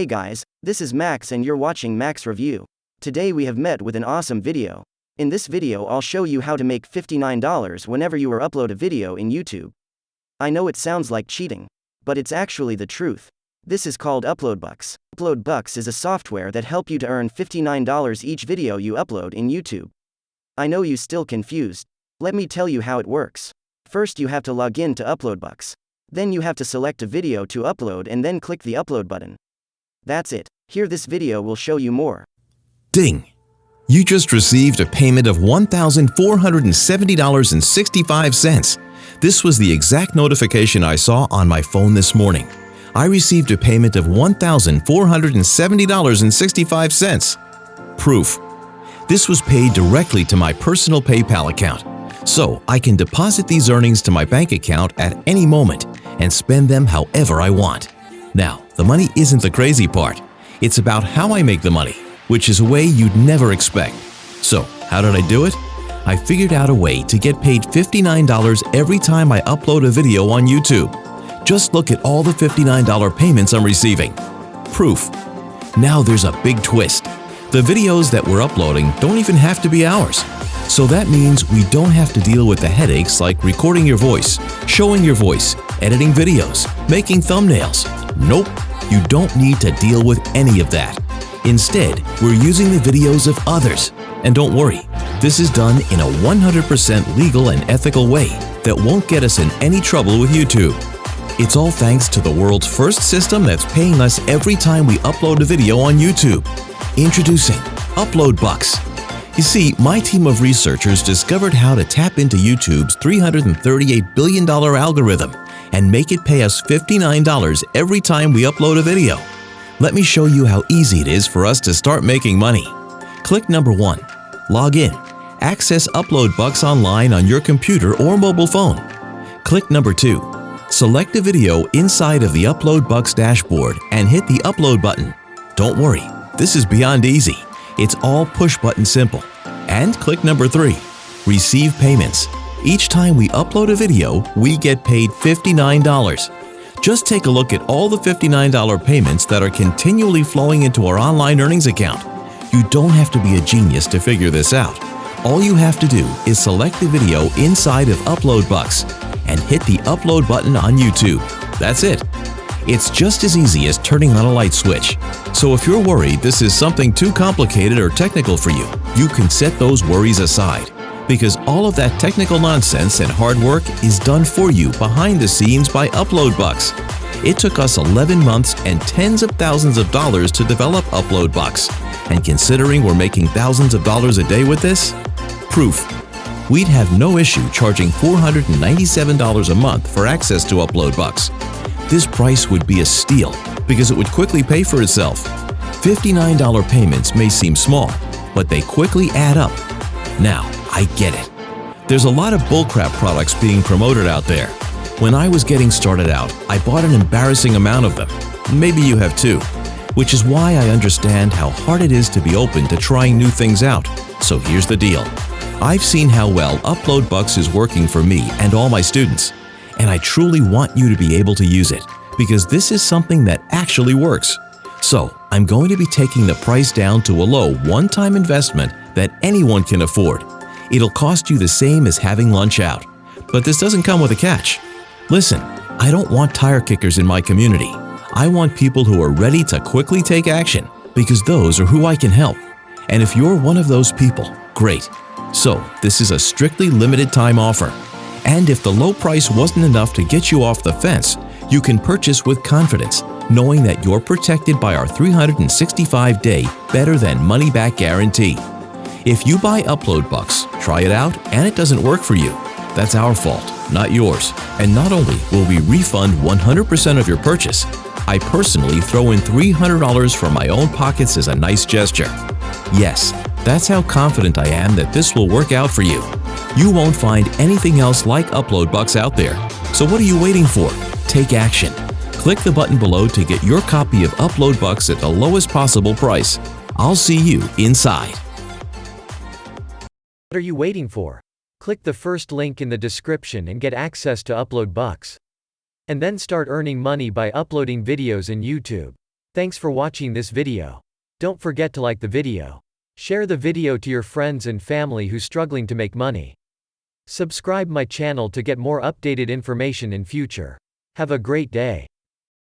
Hey guys, this is Max and you're watching Max Review. Today we have met with an awesome video. In this video I'll show you how to make $59 whenever you upload a video in YouTube. I know it sounds like cheating, but it's actually the truth. This is called UploadBucks. UploadBucks is a software that helps you to earn $59 each video you upload in YouTube. I know you still confused. Let me tell you how it works. First you have to log in to UploadBucks. Then you have to select a video to upload and then click the upload button. That's it. Here this video will show you more. Ding! You just received a payment of $1,470.65. This was the exact notification I saw on my phone this morning. I received a payment of $1,470.65. Proof. This was paid directly to my personal PayPal account, so I can deposit these earnings to my bank account at any moment and spend them however I want. Now, the money isn't the crazy part. It's about how I make the money, which is a way you'd never expect. So, how did I do it? I figured out a way to get paid $59 every time I upload a video on YouTube. Just look at all the $59 payments I'm receiving. Proof. Now there's a big twist. The videos that we're uploading don't even have to be ours. So that means we don't have to deal with the headaches like recording your voice, showing your voice, editing videos, making thumbnails. Nope, you don't need to deal with any of that. Instead, we're using the videos of others. And don't worry, this is done in a 100% legal and ethical way that won't get us in any trouble with YouTube. It's all thanks to the world's first system that's paying us every time we upload a video on YouTube. Introducing UploadBucks. You see, my team of researchers discovered how to tap into YouTube's $338 billion algorithm and make it pay us $59 every time we upload a video. Let me show you how easy it is for us to start making money. Click number 1. Log in. Access UploadBucks online on your computer or mobile phone. Click number 2. Select a video inside of the UploadBucks dashboard and hit the upload button. Don't worry, this is beyond easy. It's all push-button simple. And click number 3. Receive payments. Each time we upload a video, we get paid $59. Just take a look at all the $59 payments that are continually flowing into our online earnings account. You don't have to be a genius to figure this out. All you have to do is select the video inside of UploadBucks and hit the upload button on YouTube. That's it. It's just as easy as turning on a light switch. So if you're worried this is something too complicated or technical for you, you can set those worries aside. Because all of that technical nonsense and hard work is done for you behind the scenes by UploadBucks. It took us 11 months and tens of thousands of dollars to develop UploadBucks. And considering we're making thousands of dollars a day with this, proof. We'd have no issue charging $497 a month for access to UploadBucks. This price would be a steal because it would quickly pay for itself. $59 payments may seem small, but they quickly add up. Now, I get it. There's a lot of bullcrap products being promoted out there. When I was getting started out, I bought an embarrassing amount of them. Maybe you have too. Which is why I understand how hard it is to be open to trying new things out. So here's the deal. I've seen how well UploadBucks is working for me and all my students. And I truly want you to be able to use it because this is something that actually works. So I'm going to be taking the price down to a low one-time investment that anyone can afford. It'll cost you the same as having lunch out. But this doesn't come with a catch. Listen, I don't want tire kickers in my community. I want people who are ready to quickly take action because those are who I can help. And if you're one of those people, great. So this is a strictly limited time offer. And if the low price wasn't enough to get you off the fence, you can purchase with confidence, knowing that you're protected by our 365-day better than money-back guarantee. If you buy UploadBucks, try it out, and it doesn't work for you, that's our fault, not yours. And not only will we refund 100% of your purchase, I personally throw in $300 from my own pockets as a nice gesture. Yes, that's how confident I am that this will work out for you. You won't find anything else like UploadBucks out there. So what are you waiting for? Take action. Click the button below to get your copy of UploadBucks at the lowest possible price. I'll see you inside. What are you waiting for? Click the first link in the description and get access to UploadBucks. And then start earning money by uploading videos in YouTube. Thanks for watching this video. Don't forget to like the video. Share the video to your friends and family who's struggling to make money. Subscribe my channel to get more updated information in future. Have a great day.